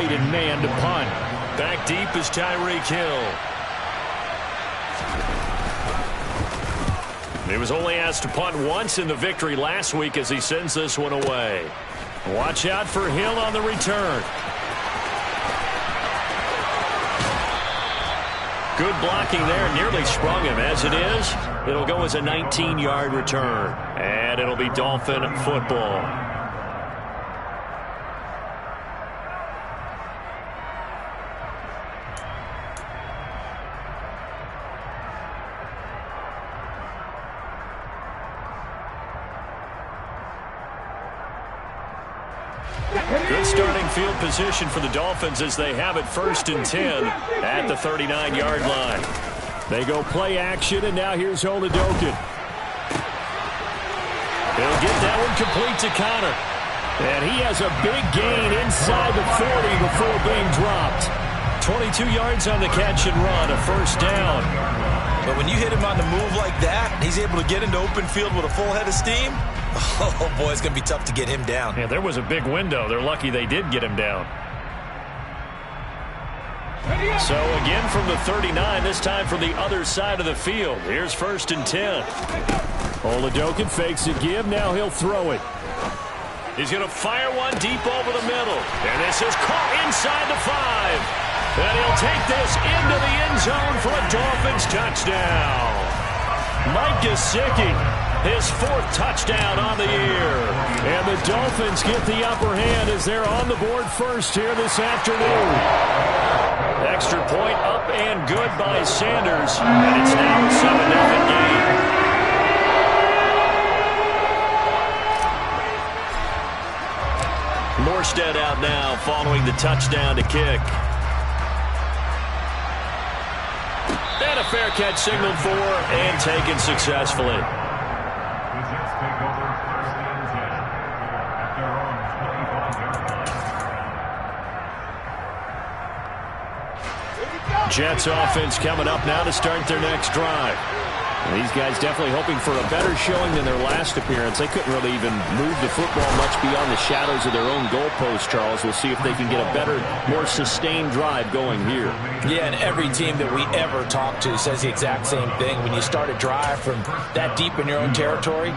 Braden Mann to punt. Back deep is Tyreek Hill. He was only asked to punt once in the victory last week as he sends this one away. Watch out for Hill on the return. Good blocking there. Nearly sprung him. As it is, it'll go as a 19-yard return. And it'll be Dolphin football. Good starting field position for the Dolphins as they have it 1st and 10 at the 39-yard line. They go play action, and now here's Oladokun. He'll get that one complete to Connor. And he has a big gain inside the 40 before being dropped. 22 yards on the catch and run, a 1st down. But when you hit him on the move like that, he's able to get into open field with a full head of steam. Oh, boy, it's going to be tough to get him down. Yeah, there was a big window. They're lucky they did get him down. So again from the 39, this time from the other side of the field. Here's 1st and 10. Oladokun fakes a give. Now he'll throw it. He's going to fire one deep over the middle. And this is caught inside the 5. And he'll take this into the end zone for a Dolphins touchdown. Mike Gesicki, his 4th touchdown on the year. And the Dolphins get the upper hand as they're on the board first here this afternoon. Extra point up and good by Sanders. And it's now a 7-0 game. Morstead out now following the touchdown to kick. And a fair catch signaled for and taken successfully. Jets offense coming up now to start their next drive. And these guys definitely hoping for a better showing than their last appearance. They couldn't really even move the football much beyond the shadows of their own goalpost, Charles. We'll see if they can get a better, more sustained drive going here. Yeah, and every team that we ever talk to says the exact same thing. When you start a drive from that deep in your own territory,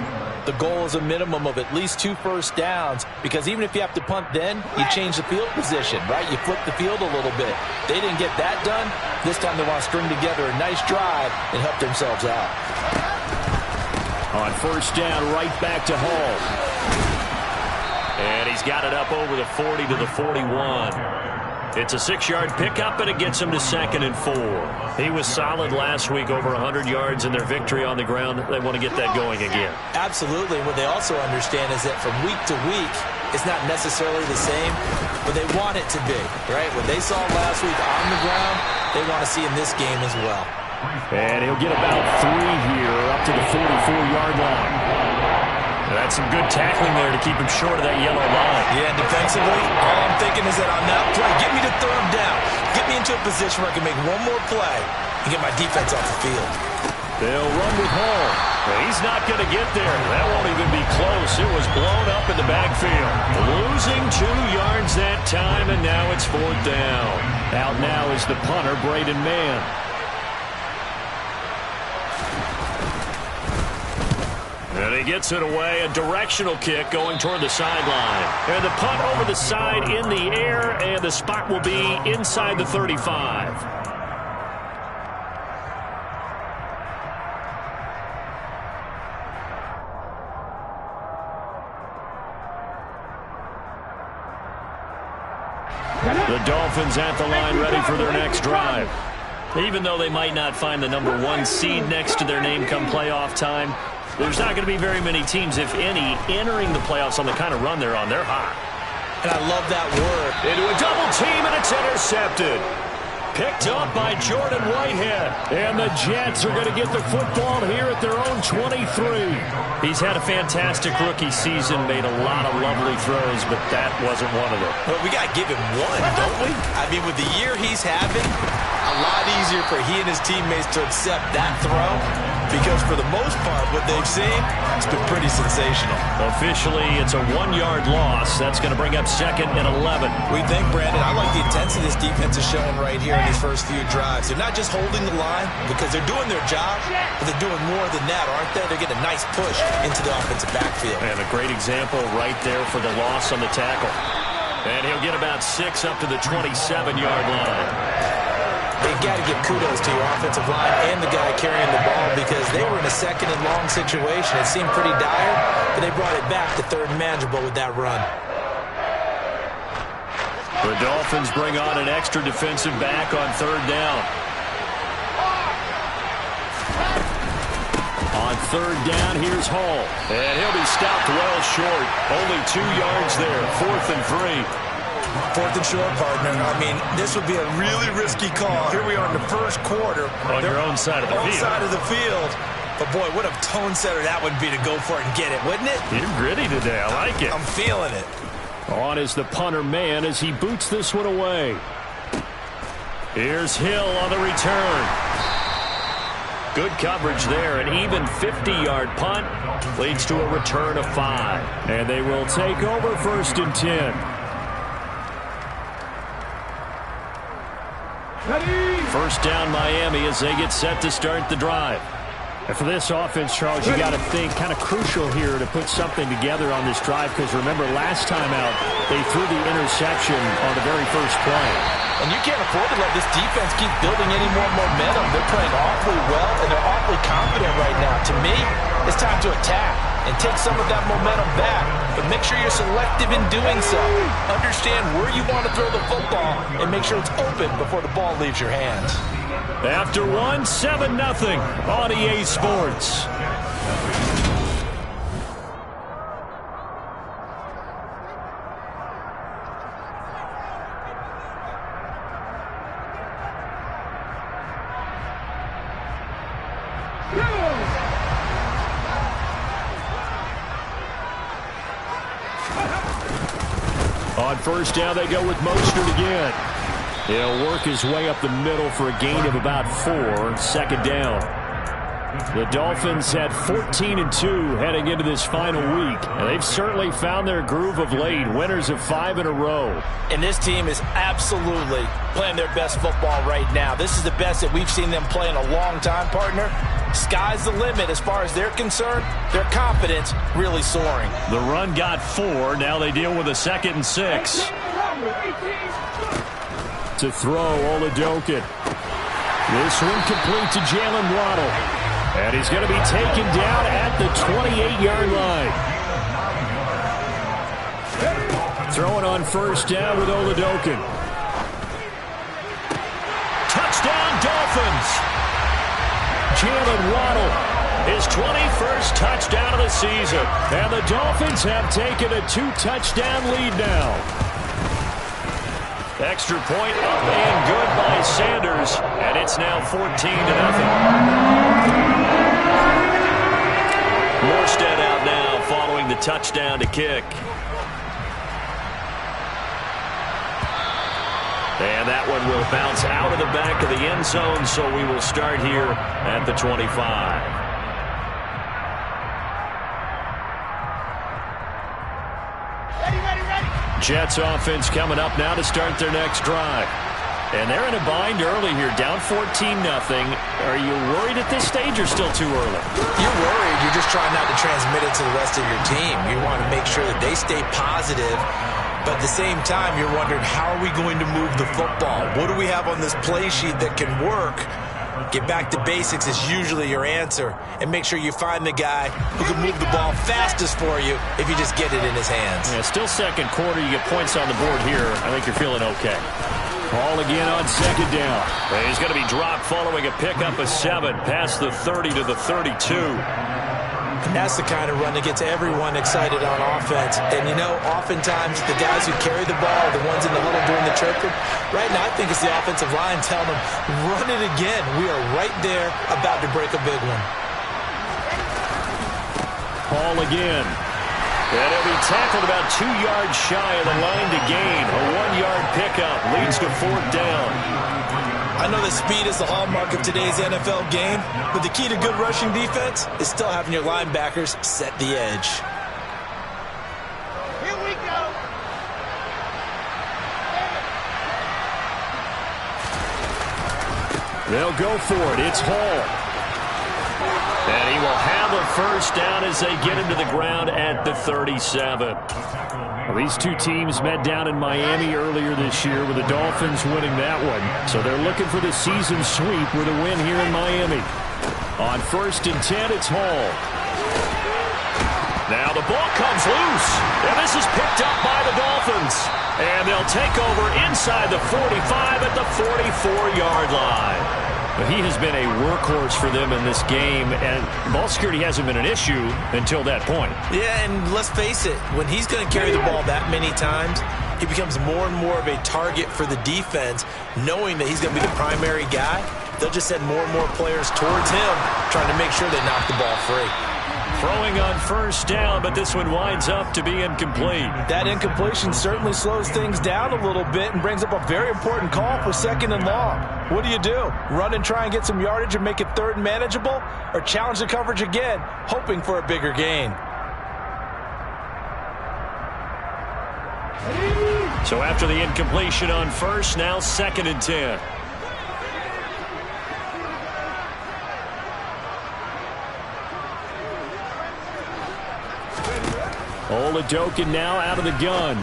the goal is a minimum of at least 2 first downs, because even if you have to punt then, you change the field position, right? You flip the field a little bit. They didn't get that done. This time they want to string together a nice drive and help themselves out. On 1st down, right back to Hall. And he's got it up over the 40 to the 41. It's a 6-yard pickup, and it gets him to 2nd and 4. He was solid last week, over 100 yards in their victory on the ground. They want to get that going again. Absolutely. What they also understand is that from week to week, it's not necessarily the same, but they want it to be, right? What they saw last week on the ground, they want to see in this game as well. And he'll get about 3 here, up to the 44-yard line. That's some good tackling there to keep him short of that yellow line. Yeah, and defensively, all I'm thinking is that on that play, get me to 3rd down. Get me into a position where I can make one more play and get my defense off the field. They'll run with Hall. He's not going to get there. That won't even be close. It was blown up in the backfield. Losing 2 yards that time, and now it's 4th down. Out now is the punter, Braden Mann. And he gets it away, a directional kick going toward the sideline. And the punt over the side in the air, and the spot will be inside the 35. The Dolphins at the line ready for their next drive. Even though they might not find the number 1 seed next to their name come playoff time, there's not going to be very many teams, if any, entering the playoffs on the kind of run they're on. They're hot. And I love that word. Into a double team, and it's intercepted. Picked up by Jordan Whitehead. And the Jets are going to get the football here at their own 23. He's had a fantastic rookie season, made a lot of lovely throws, but that wasn't one of them. Well, we got to give him one, don't we? I mean, with the year he's having, a lot easier for he and his teammates to accept that throw, because for the most part, what they've seen, it's been pretty sensational. Officially, it's a 1-yard loss. That's going to bring up 2nd and 11. We think, Brandon, I like the showing right here in these first few drives. They're not just holding the line because they're doing their job, but they're doing more than that, aren't they? They're getting a nice push into the offensive backfield. And a great example right there for the loss on the tackle. And he'll get about 6 up to the 27-yard line. They've got to give kudos to your offensive line and the guy carrying the ball because they were in a second and long situation. It seemed pretty dire, but they brought it back to third and manageable with that run. The Dolphins bring on an extra defensive back on third down. On third down, here's Hall. And he'll be stopped well short. Only 2 yards there. 4th and 3. 4th and short, partner. I mean, this would be a really risky call. Here we are in the first quarter. On your own side of the field. Side of the field. But, boy, what a tone setter that would be to go for it and get it, wouldn't it? You're gritty today. I like it. I'm feeling it. On is the punter man as he boots this one away. Here's Hill on the return. Good coverage there. An even 50-yard punt leads to a return of 5. And they will take over 1st and 10. First down Miami as they get set to start the drive. And for this offense, Charles, you got to think kind of crucial here to put something together on this drive because remember last time out they threw the interception on the very first play. And you can't afford to let this defense keep building any more momentum. They're playing awfully well and they're awfully confident right now. To me, it's time to attack and take some of that momentum back. But make sure you're selective in doing so. Understand where you want to throw the football and make sure it's open before the ball leaves your hands. After 1, 7-0 on EA Sports. On first down, they go with Mostert again. He'll work his way up the middle for a gain of about 4. 2nd down. The Dolphins had 14-2 heading into this final week, and they've certainly found their groove of late, winners of 5 in a row. And this team is absolutely playing their best football right now. This is the best that we've seen them play in a long time, partner. Sky's the limit as far as they're concerned. Their confidence really soaring. The run got 4. Now they deal with a 2nd and 6. To throw, Oladokun. This one complete to Jalen Waddle. And he's going to be taken down at the 28-yard line. Throwing on first down with Oladokun. Touchdown, Dolphins. Jalen Waddle, his 21st touchdown of the season. And the Dolphins have taken a 2-touchdown lead now. Extra point up and good by Sanders, and it's now 14-0. Morstead out now following the touchdown to kick. And that one will bounce out of the back of the end zone, so we will start here at the 25. Jets offense coming up now to start their next drive. And they're in a bind early here, down 14-0. Are you worried at this stage or still too early? You're worried. You're just trying not to transmit it to the rest of your team. You want to make sure that they stay positive. But at the same time, you're wondering, how are we going to move the football? What do we have on this play sheet that can work? Get back to basics is usually your answer. And make sure you find the guy who can move the ball fastest for you if you just get it in his hands. Yeah, still second quarter. You get points on the board here. I think you're feeling okay. Ball again on 2nd down. He's going to be dropped following a pickup of 7 past the 30 to the 32. And that's the kind of run that gets everyone excited on offense. And, you know, oftentimes the guys who carry the ball are the ones in the huddle doing the chirping. Right now, I think it's the offensive line telling them, run it again. We are right there about to break a big one. Paul again. And he'll be tackled about 2 yards shy of the line to gain. A 1-yard pickup leads to 4th down. I know that speed is the hallmark of today's NFL game, but the key to good rushing defense is still having your linebackers set the edge. Here we go. They'll go for it. It's Hall. And he will have a first down as they get him to the ground at the 37. Well, these two teams met down in Miami earlier this year with the Dolphins winning that one. So they're looking for the season sweep with a win here in Miami. On 1st and 10, it's Hall. Now the ball comes loose, and this is picked up by the Dolphins. And they'll take over inside the 45 at the 44-yard line. But he has been a workhorse for them in this game, and ball security hasn't been an issue until that point. Yeah, and let's face it, when he's going to carry the ball that many times, he becomes more and more of a target for the defense, knowing that he's going to be the primary guy. They'll just send more and more players towards him, trying to make sure they knock the ball free. Throwing on 1st down, but this one winds up to be incomplete. That incompletion certainly slows things down a little bit and brings up a very important call for 2nd and long. What do? Run and try and get some yardage and make it 3rd and manageable? Or challenge the coverage again, hoping for a bigger gain? So after the incompletion on 1st, now 2nd and 10. Oladokun now out of the gun.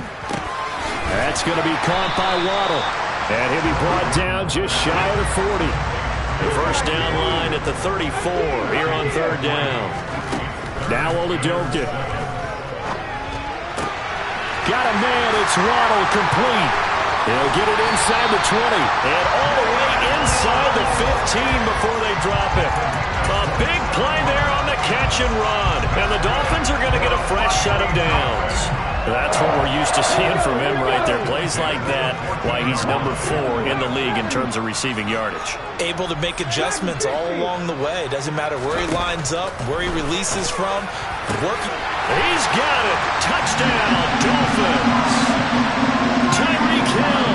That's going to be caught by Waddle. And he'll be brought down just shy of the 40. The first down line at the 34 here on 3rd down. Now Oladokun. Got a man. It's Waddle complete. He'll get it inside the 20. And all the way inside the 15 before they drop it. A big play there on the catch and run. And the Dolphins are going to get a fresh set of downs. That's what we're used to seeing from him right there. Plays like that, why he's number 4 in the league in terms of receiving yardage. Able to make adjustments all along the way. Doesn't matter where he lines up, where he releases from. Working. He's got it. Touchdown, Dolphins. Tyreek Hill,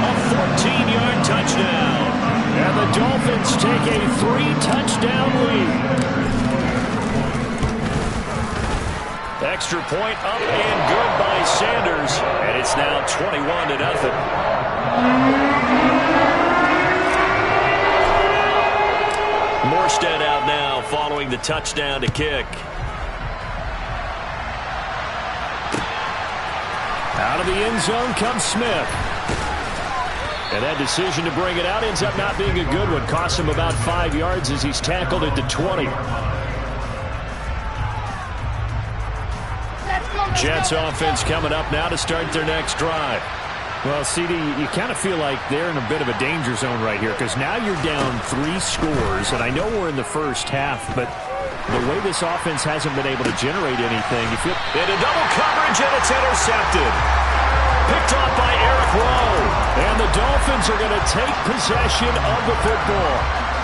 a 14-yard touchdown. And the Dolphins take a 3-touchdown lead. Extra point up and good by Sanders. And it's now 21-0. Morstead out now following the touchdown to kick. Out of the end zone comes Smith. And that decision to bring it out ends up not being a good one. Costs him about 5 yards as he's tackled at the 20. Jets offense coming up now to start their next drive. Well, CD, you kind of feel like they're in a bit of a danger zone right here because now you're down 3 scores, and I know we're in the first half, but the way this offense hasn't been able to generate anything, you feel... Into double coverage, and it's intercepted. Picked off by Eric Rowe. And the Dolphins are going to take possession of the football.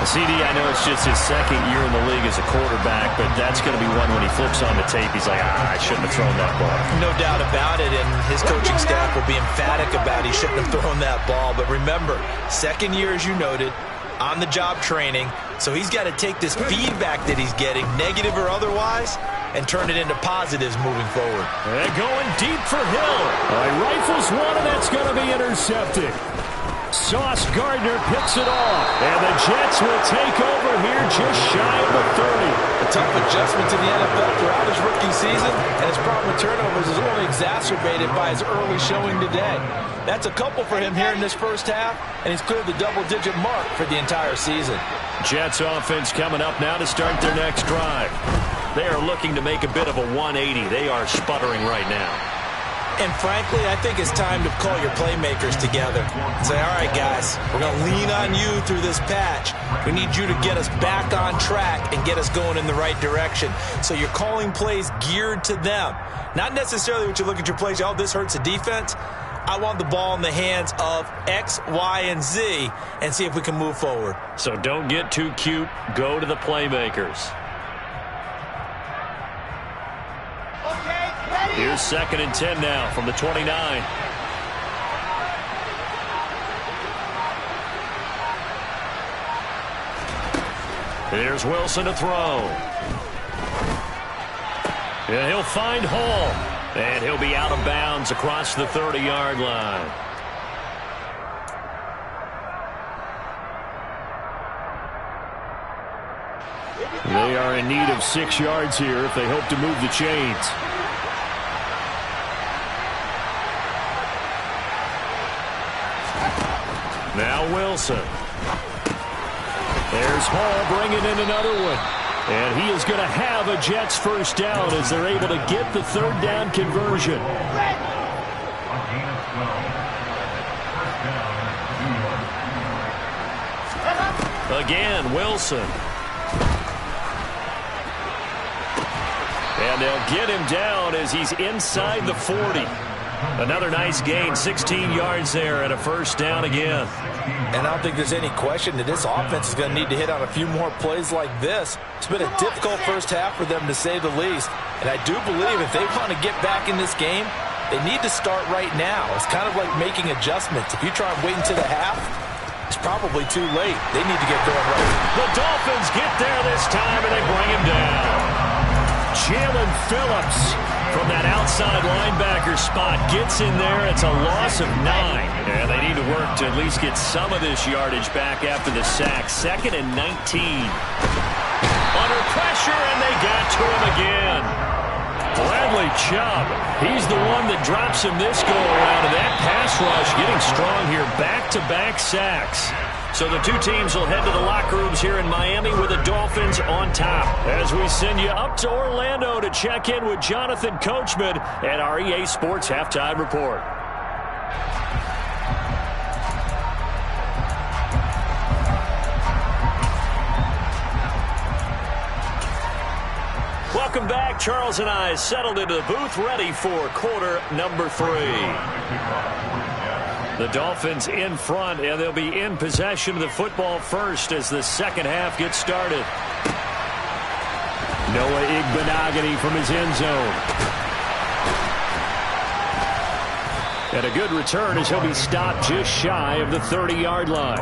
CD, I know it's just his 2nd year in the league as a quarterback, but that's going to be one when he flips on the tape. He's like, I shouldn't have thrown that ball. No doubt about it, and his coaching staff will be emphatic about he shouldn't have thrown that ball. But remember, 2nd year, as you noted, on-the-job training, so he's got to take this feedback that he's getting, negative or otherwise, and turn it into positives moving forward. And going deep for Hill. Rifles one, and that's going to be intercepted. Sauce Gardner picks it off, and the Jets will take over here just shy of the 30. A tough adjustment to the NFL throughout his rookie season, and his problem with turnovers is only exacerbated by his early showing today. That's a couple for him here in this first half, and he's cleared the double-digit mark for the entire season. Jets offense coming up now to start their next drive. They are looking to make a bit of a 180. They are sputtering right now. And frankly, I think it's time to call your playmakers together and say, all right, guys, we're going to lean on you through this patch. We need you to get us back on track and get us going in the right direction. So you're calling plays geared to them. Not necessarily what you look at your plays, oh, this hurts the defense. I want the ball in the hands of X, Y, and Z and see if we can move forward. So don't get too cute. Go to the playmakers. Here's 2nd and 10 now from the 29. Here's Wilson to throw. And he'll find Hall. And he'll be out of bounds across the 30-yard line. They are in need of 6 yards here if they hope to move the chains. Now Wilson. There's Hall bringing in another one. And he is going to have a Jets first down as they're able to get the 3rd down conversion. Again, Wilson. And they'll get him down as he's inside the 40. Another nice gain, 16 yards there and a first down again. And I don't think there's any question that this offense is going to need to hit on a few more plays like this. It's been a difficult first half for them, to say the least. And I do believe if they want to get back in this game, they need to start right now. It's kind of like making adjustments. If you try and wait until the half, it's probably too late. They need to get going right. The Dolphins get there this time, and they bring him down. Jalen Phillips from that outside linebacker spot gets in there. It's a loss of 9. And they need to work to at least get some of this yardage back after the sack. 2nd and 19. Under pressure, and they got to him again. Bradley Chubb, he's the one that drops him this go-around. And that pass rush getting strong here. Back-to-back sacks. So the two teams will head to the locker rooms here in Miami with the Dolphins on top. As we send you up to Orlando to check in with Jonathan Coachman at our EA Sports Halftime Report. Welcome back. Charles and I settled into the booth ready for quarter number 3. The Dolphins in front, and they'll be in possession of the football first as the second half gets started. Noah Igbenogany from his end zone. And a good return as he'll be stopped just shy of the 30-yard line.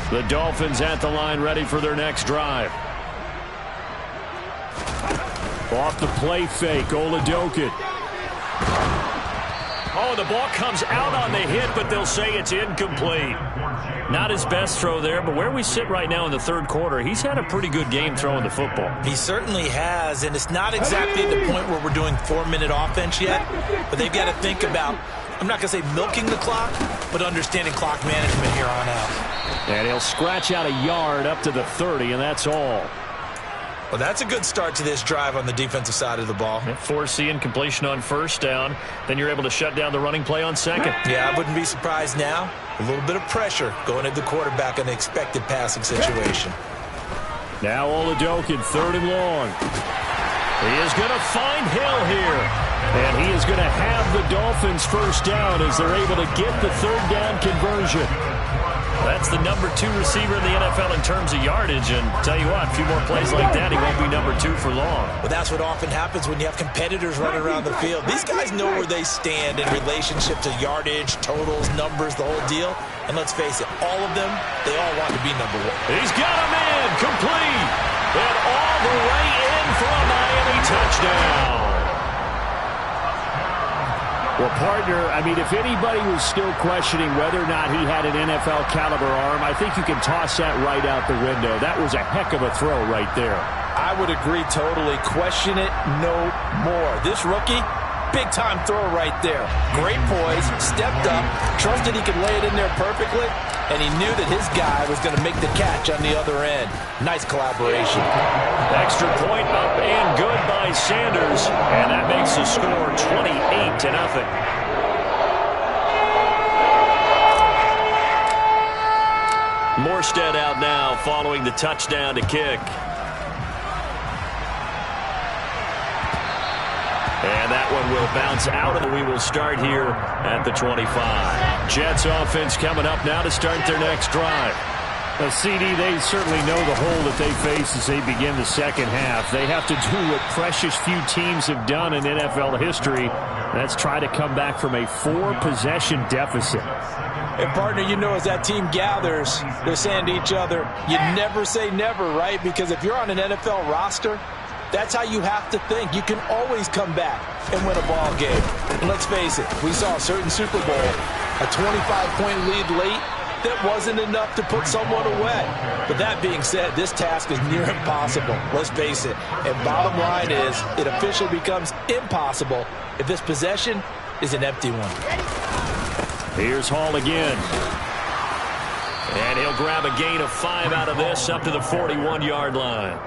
The Dolphins at the line ready for their next drive. Off the play fake, Oladokun. Oh, the ball comes out on the hit, but they'll say it's incomplete. Not his best throw there, but where we sit right now in the 3rd quarter, he's had a pretty good game throwing the football. He certainly has, and it's not exactly at the point where we're doing 4-minute offense yet, but they've got to think about, I'm not going to say milking the clock, but understanding clock management here on out. And he'll scratch out a yard up to the 30, and that's all. Well, that's a good start to this drive on the defensive side of the ball. Forcing incompletion on first down. Then you're able to shut down the running play on second. Yeah, I wouldn't be surprised now. A little bit of pressure going at the quarterback in the expected passing situation. Now Oladokun, 3rd and long. He is going to find Hill here. And he is going to have the Dolphins first down as they're able to get the 3rd down conversion. That's the number 2 receiver in the NFL in terms of yardage. And tell you what, a few more plays like that, he won't be number 2 for long. Well, that's what often happens when you have competitors running around the field. These guys know where they stand in relationship to yardage, totals, numbers, the whole deal. And let's face it, all of them, they all want to be number 1. He's got him in, complete. And all the way in for a Miami touchdown. Well, partner, I mean, if anybody was still questioning whether or not he had an NFL caliber arm, I think you can toss that right out the window. That was a heck of a throw right there. I would agree totally. Question it no more. This rookie, big-time throw right there. Great poise, stepped up, trusted he could lay it in there perfectly, and he knew that his guy was going to make the catch on the other end. Nice collaboration. Extra point up and good by Sanders, and that makes the score 28-0. Morstead out now following the touchdown to kick. And that one will bounce out, and we will start here at the 25. Jets offense coming up now to start their next drive. Now, CD, they certainly know the hole that they face as they begin the second half. They have to do what precious few teams have done in NFL history. That's try to come back from a 4-possession deficit. And, partner, you know, as that team gathers, they're saying to each other, you never say never, right? Because if you're on an NFL roster, That's how you have to think. You can always come back and win a ball game. And let's face it, we saw a certain Super Bowl, a 25-point lead late, that wasn't enough to put someone away. But that being said, this task is near impossible. Let's face it. And bottom line is, it officially becomes impossible if this possession is an empty one. Here's Hall again. And he'll grab a gain of 5 out of this up to the 41-yard line.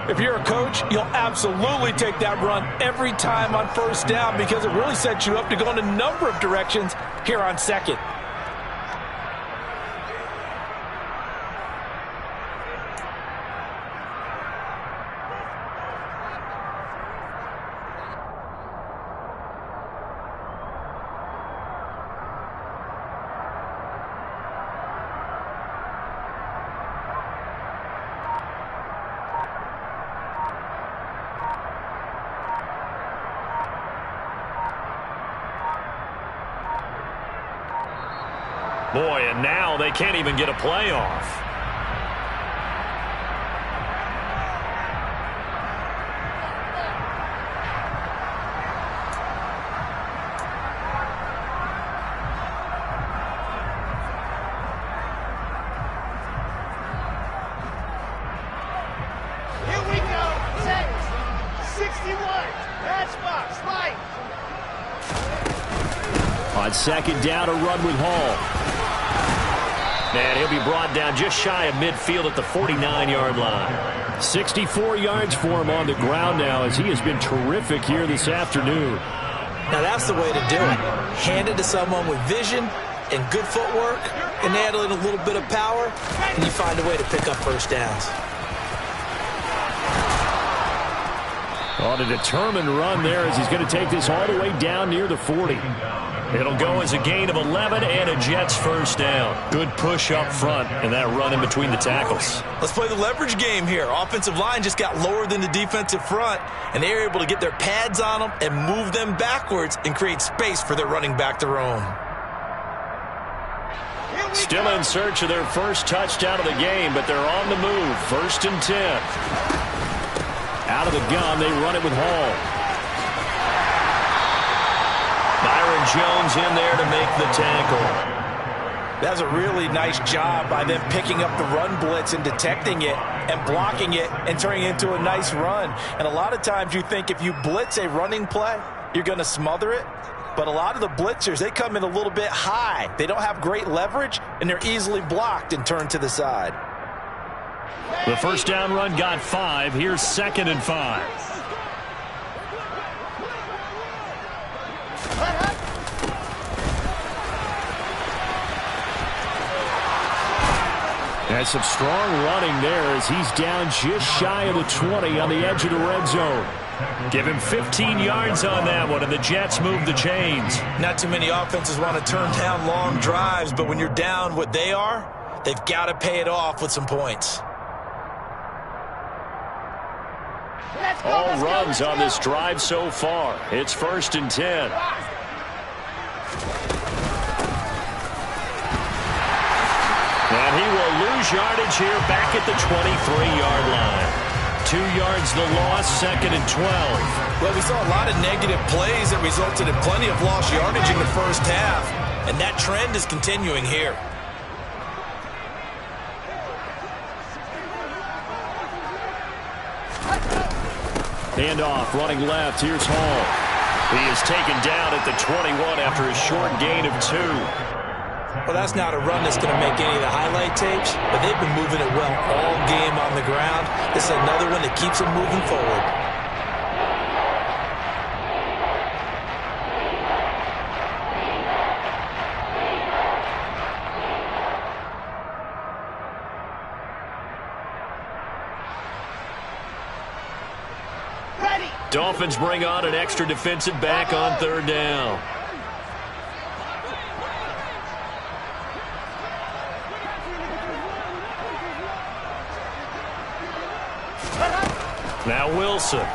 If you're a coach, you'll absolutely take that run every time on first down because it really sets you up to go in a number of directions here on second. Boy, and now they can't even get a play off. Here we go. Set. 61. Matchbox. Light. On second down, a run with Hall. And he'll be brought down just shy of midfield at the 49-yard line. 64 yards for him on the ground now as he has been terrific here this afternoon. Now that's the way to do it. Hand it to someone with vision and good footwork and add in a little bit of power, and you find a way to pick up first downs. On a determined run there as he's going to take this all the way down near the 40. It'll go as a gain of 11 and a Jets first down. Good push up front and that run in between the tackles. Let's play the leverage game here. Offensive line just got lower than the defensive front, and they were able to get their pads on them and move them backwards and create space for their running back to roam. Still in search of their first touchdown of the game, but they're on the move. 1st and 10. Out of the gun, they run it with Hall. Byron Jones in there to make the tackle. That's a really nice job by them picking up the run blitz and detecting it and blocking it and turning it into a nice run. And a lot of times you think if you blitz a running play, you're going to smother it. But a lot of the blitzers, they come in a little bit high. They don't have great leverage, and they're easily blocked and turned to the side. The first down run got 5. Here's 2nd and 5. And some strong running there as he's down just shy of the 20 on the edge of the red zone. Give him 15 yards on that one, and the Jets move the chains. Not too many offenses want to turn down long drives, but when you're down what they are, they've got to pay it off with some points. All runs on this drive so far. It's 1st and 10. And he will lose yardage here back at the 23-yard line. 2 yards the loss, 2nd and 12. Well, we saw a lot of negative plays that resulted in plenty of lost yardage in the first half, and that trend is continuing here. Handoff, running left. Here's Hall. He is taken down at the 21 after a short gain of 2. Well, that's not a run that's going to make any of the highlight tapes, but they've been moving it well all game on the ground. This is another one that keeps them moving forward. Dolphins bring on an extra defensive back on 3rd down. Now Wilson. And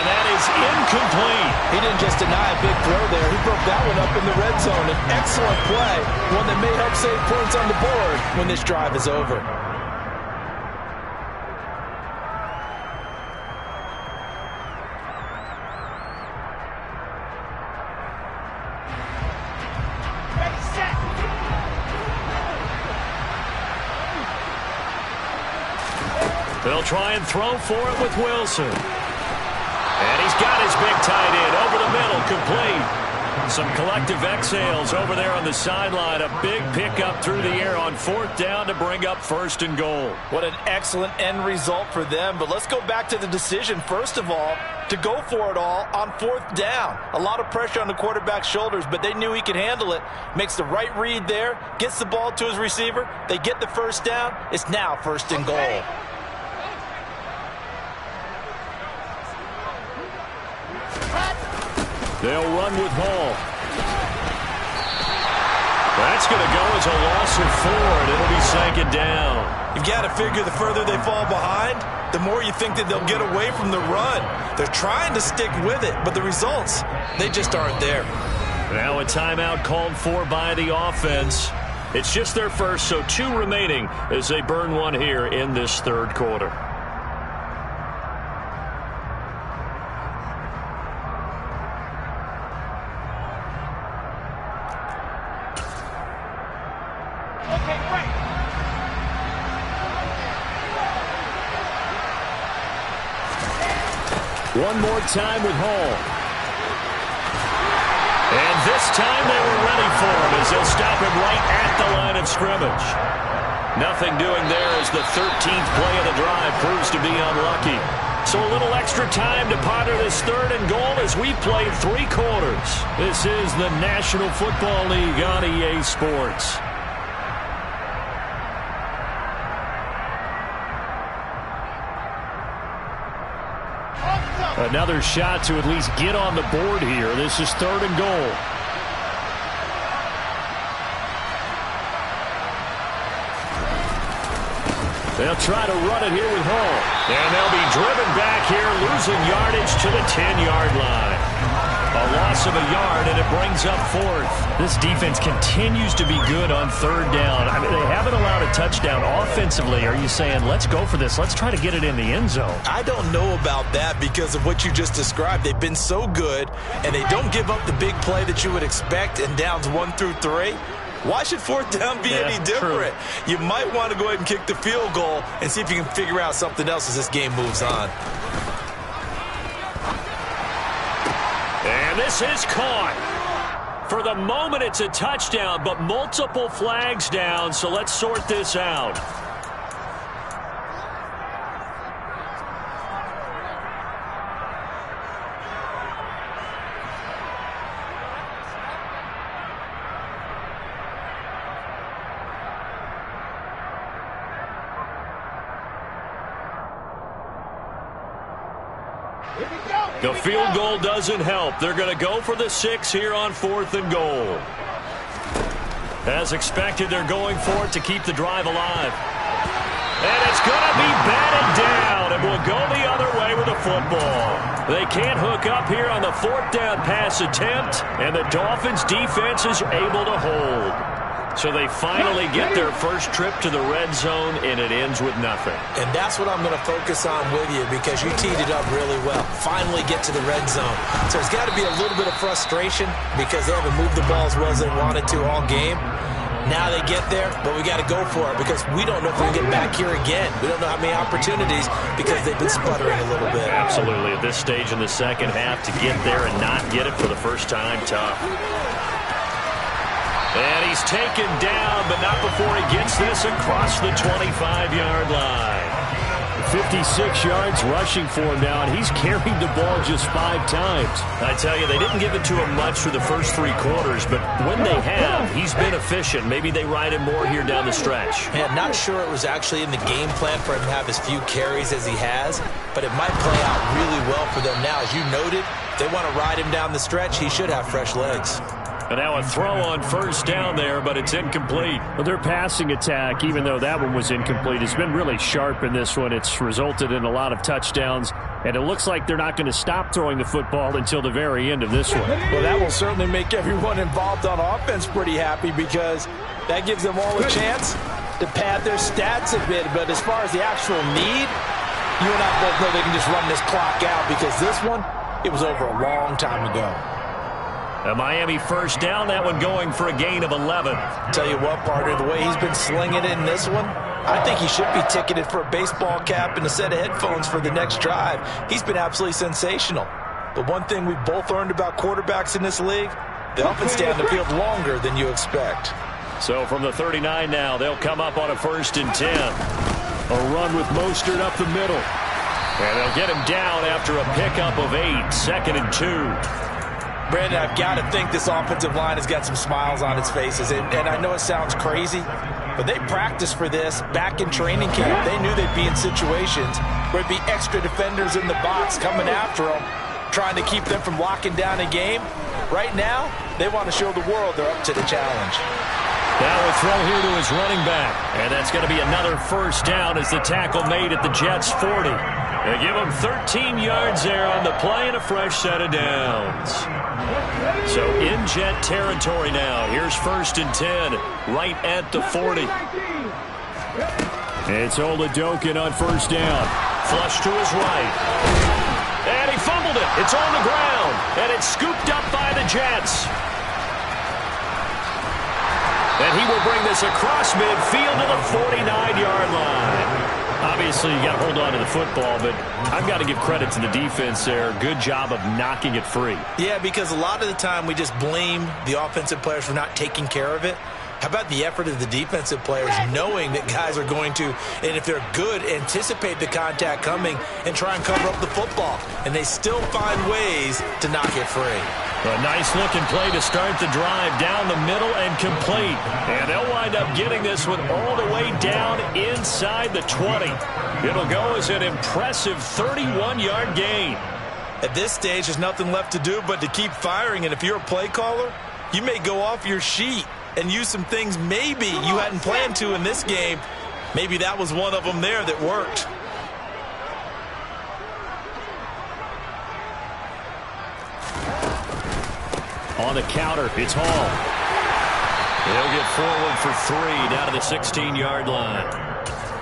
that is incomplete. He didn't just deny a big throw there. He broke that one up in the red zone. An excellent play, one that may help save points on the board when this drive is over. They'll try and throw for it with Wilson. And he's got his big tight end over the middle, complete. Some collective exhales over there on the sideline. A big pickup through the air on 4th down to bring up 1st and goal. What an excellent end result for them. But let's go back to the decision, first of all, to go for it all on 4th down. A lot of pressure on the quarterback's shoulders, but they knew he could handle it. Makes the right read there, gets the ball to his receiver. They get the 1st down. It's now 1st and goal. They'll run with Hall. That's going to go as a loss of 4, and it'll be 2nd down. You've got to figure the further they fall behind, the more you think that they'll get away from the run. They're trying to stick with it, but the results, they just aren't there. Now a timeout called for by the offense. It's just their first, so 2 remaining as they burn one here in this 3rd quarter. One more time with Hall. And this time they were ready for him as they'll stop him right at the line of scrimmage. Nothing doing there as the 13th play of the drive proves to be unlucky. So a little extra time to ponder this 3rd and goal as we played 3 quarters. This is the National Football League on EA Sports. Another shot to at least get on the board here. This is 3rd and goal. They'll try to run it here with Hall. And they'll be driven back here, losing yardage to the 10-yard line. A loss of a yard, and it brings up 4th. This defense continues to be good on 3rd down. I mean, they haven't allowed a touchdown offensively. Are you saying, let's go for this? Let's try to get it in the end zone. I don't know about that because of what you just described. They've been so good, and they don't give up the big play that you would expect in downs 1 through 3. Why should 4th down be any different? True. You might want to go ahead and kick the field goal and see if you can figure out something else as this game moves on. And this is caught. For the moment, it's a touchdown, but multiple flags down, so let's sort this out. The field goal doesn't help. They're going to go for the 6 here on 4th and goal. As expected, they're going for it to keep the drive alive. And it's going to be batted down, and will go the other way with the football. They can't hook up here on the 4th down pass attempt, and the Dolphins' defense is able to hold. So they finally get their first trip to the red zone, and it ends with nothing. And that's what I'm going to focus on with you because you teed it up really well. Finally get to the red zone. So there's got to be a little bit of frustration because they haven't moved the ball as well as they wanted to all game. Now they get there, but we got to go for it because we don't know if we can get back here again. We don't know how many opportunities because they've been sputtering a little bit. Absolutely. At this stage in the second half, to get there and not get it for the first time, tough. And he's taken down, but not before he gets this across the 25-yard line. 56 yards rushing for him now, and he's carried the ball just 5 times. I tell you, they didn't give it to him much through the first 3 quarters, but when they have, he's been efficient. Maybe they ride him more here down the stretch. Man, not sure it was actually in the game plan for him to have as few carries as he has, but it might play out really well for them now. As you noted, if they want to ride him down the stretch, he should have fresh legs. And now a throw on first down there, but it's incomplete. Well, their passing attack, even though that one was incomplete, has been really sharp in this one. It's resulted in a lot of touchdowns, and it looks like they're not going to stop throwing the football until the very end of this one. Well, that will certainly make everyone involved on offense pretty happy because that gives them all a chance to pad their stats a bit. But as far as the actual need, you and I both know they can just run this clock out because this one, it was over a long time ago. A Miami first down, that one going for a gain of 11. Tell you what, partner, the way he's been slinging it in this one, I think he should be ticketed for a baseball cap and a set of headphones for the next drive. He's been absolutely sensational. But one thing we've both learned about quarterbacks in this league, they often stay on the field longer than you expect. So from the 39 now, they'll come up on a 1st and 10. A run with Mostert up the middle. And they'll get him down after a pickup of 8, 2nd and 2. Brandon, I've got to think this offensive line has got some smiles on its faces. And I know it sounds crazy, but they practiced for this back in training camp. They knew they'd be in situations where it'd be extra defenders in the box coming after them, trying to keep them from locking down a game. Right now, they want to show the world they're up to the challenge. Now a throw here to his running back. And that's going to be another 1st down as the tackle made at the Jets' 40. They give him 13 yards there on the play and a fresh set of downs. So in Jet territory now. Here's 1st and 10 right at the 40. It's Oladokun on 1st down. Flush to his right. And he fumbled it. It's on the ground. And it's scooped up by the Jets. And he will bring this across midfield to the 49-yard line. Obviously, you got to hold on to the football, but I've got to give credit to the defense there. Good job of knocking it free. Yeah, because a lot of the time we just blame the offensive players for not taking care of it. How about the effort of the defensive players knowing that guys are going to, and if they're good, anticipate the contact coming and try and cover up the football. And they still find ways to knock it free. A nice-looking play to start the drive down the middle and complete. And they'll wind up getting this one all the way down inside the 20. It'll go as an impressive 31-yard gain. At this stage, there's nothing left to do but to keep firing. And if you're a play caller, you may go off your sheet and use some things maybe you hadn't planned to in this game. Maybe that was one of them there that worked. On the counter, it's Hall. He'll get forward for 3 down to the 16-yard line.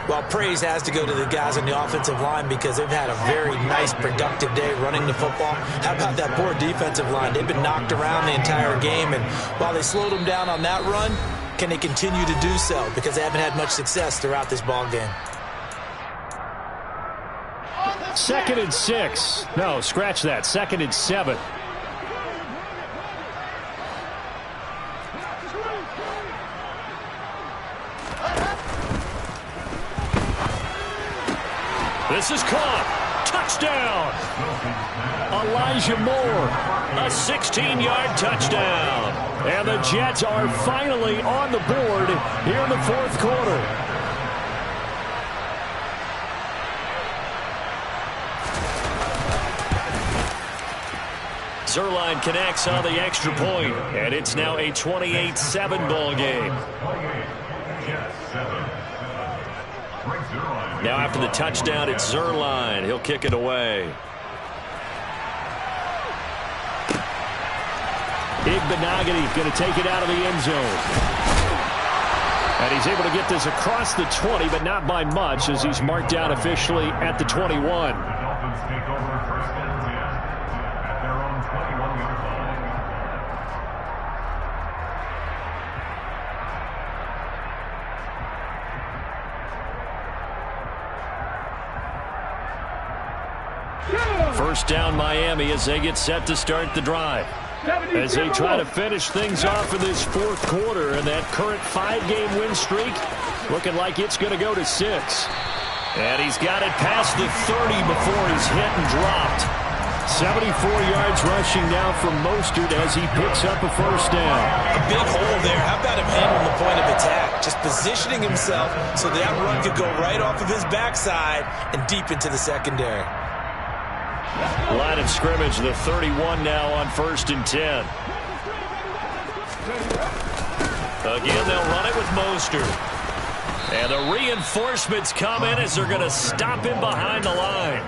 Well, praise has to go to the guys on the offensive line because they've had a very nice, productive day running the football. How about that poor defensive line? They've been knocked around the entire game, and while they slowed them down on that run, can they continue to do so? Because they haven't had much success throughout this ball game. 2nd and 6. No, scratch that. 2nd and 7. This is caught. Touchdown. Elijah Moore. A 16-yard touchdown. And the Jets are finally on the board here in the 4th quarter. Zuerlein connects on the extra point, and it's now a 28-7 ball game. Now after the touchdown, it's Zuerlein. He'll kick it away. Igbenogany going to take it out of the end zone. And he's able to get this across the 20, but not by much as he's marked down officially at the 21. First down Miami as they get set to start the drive. As they try to finish things off in this 4th quarter, and that current 5-game win streak looking like it's going to go to 6. And he's got it past the 30 before he's hit and dropped. 74 yards rushing now from Mostert as he picks up a 1st down. A big hole there. How about him handling the point of attack? Just positioning himself so that run could go right off of his backside and deep into the secondary. Line of scrimmage, the 31 now on 1st and 10. Again, they'll run it with Mostert. And the reinforcements come in as they're going to stop him behind the line.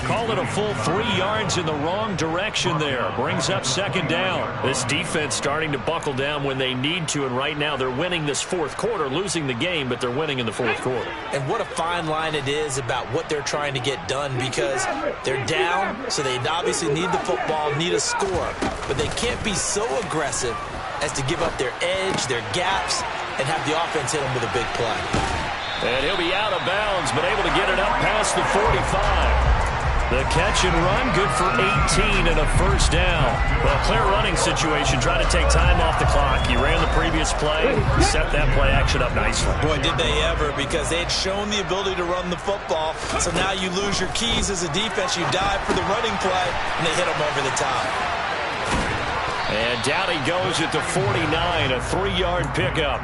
Call it a full 3 yards in the wrong direction there. Brings up 2nd down. This defense starting to buckle down when they need to, and right now they're winning this 4th quarter, losing the game, but they're winning in the 4th quarter. And what a fine line it is about what they're trying to get done, because they're down, so they obviously need the football, need a score, but they can't be so aggressive as to give up their edge, their gaps, and have the offense hit them with a big play. And he'll be out of bounds, but able to get it up past the 45. The catch and run, good for 18 and a first down. Well, clear running situation, trying to take time off the clock. He ran the previous play, set that play action up nicely. Boy, did they ever, because they had shown the ability to run the football. So now you lose your keys as a defense. You dive for the running play, and they hit them over the top. And down he goes at the 49, a 3-yard pickup.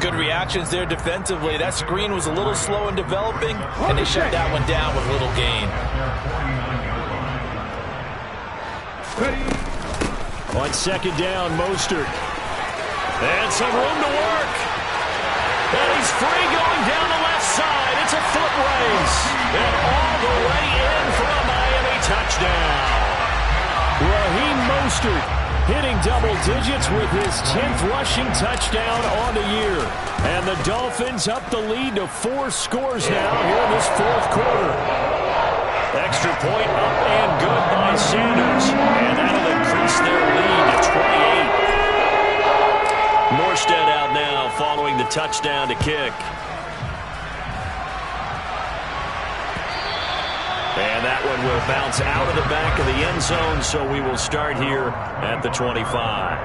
Good reactions there defensively. That screen was a little slow in developing, and they shut that one down with little gain. On second down, Mostert. And some room to work. And he's free going down the left side. It's a foot race. And all the way in for a Miami touchdown. Raheem Mostert hitting double digits with his 10th rushing touchdown on the year. And the Dolphins up the lead to 4 scores now here in this fourth quarter. Extra point up and good by Sanders. And that'll increase their lead to 28. Morstead out now following the touchdown to kick. And that one will bounce out of the back of the end zone, so we will start here at the 25.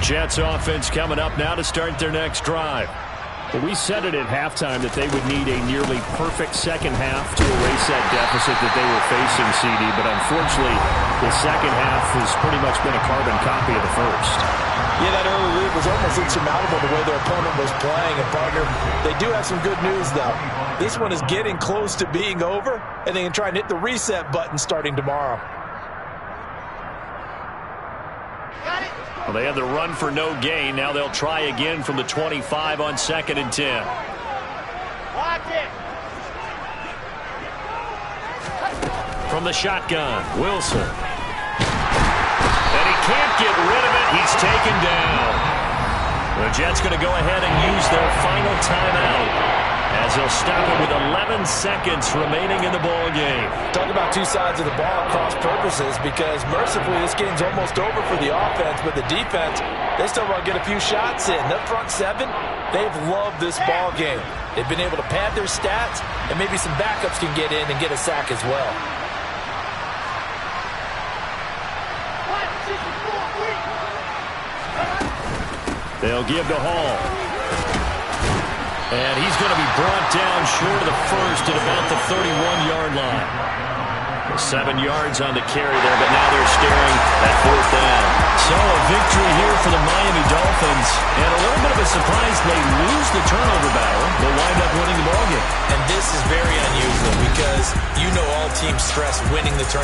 Jets offense coming up now to start their next drive. Well, we said it at halftime that they would need a nearly perfect second half to erase that deficit that they were facing, CD. But unfortunately, the second half has pretty much been a carbon copy of the first. Yeah, that early lead was almost insurmountable the way their opponent was playing. And, partner, they do have some good news, though. This one is getting close to being over, and they can try and hit the reset button starting tomorrow. Well, they had the run for no gain. Now they'll try again from the 25 on 2nd and 10. Lock it. From the shotgun, Wilson. And he can't get rid of it. He's taken down. The Jets going to go ahead and use their final timeout as they'll stop it with 11 seconds remaining in the ball game. Talk about two sides of the ball, cross purposes, because mercifully this game's almost over for the offense, but the defense, they still want to get a few shots in. The front seven, they've loved this ball game. They've been able to pad their stats, and maybe some backups can get in and get a sack as well. They'll give to Hall. And he's going to be brought down short of the first at about the 31-yard line. 7 yards on the carry there, but now they're staring at 4th down. So a victory here for the Miami Dolphins. And a little bit of a surprise, they lose the turnover battle. They'll wind up winning the ballgame. And this is very unusual because you know all teams stress winning the turnover.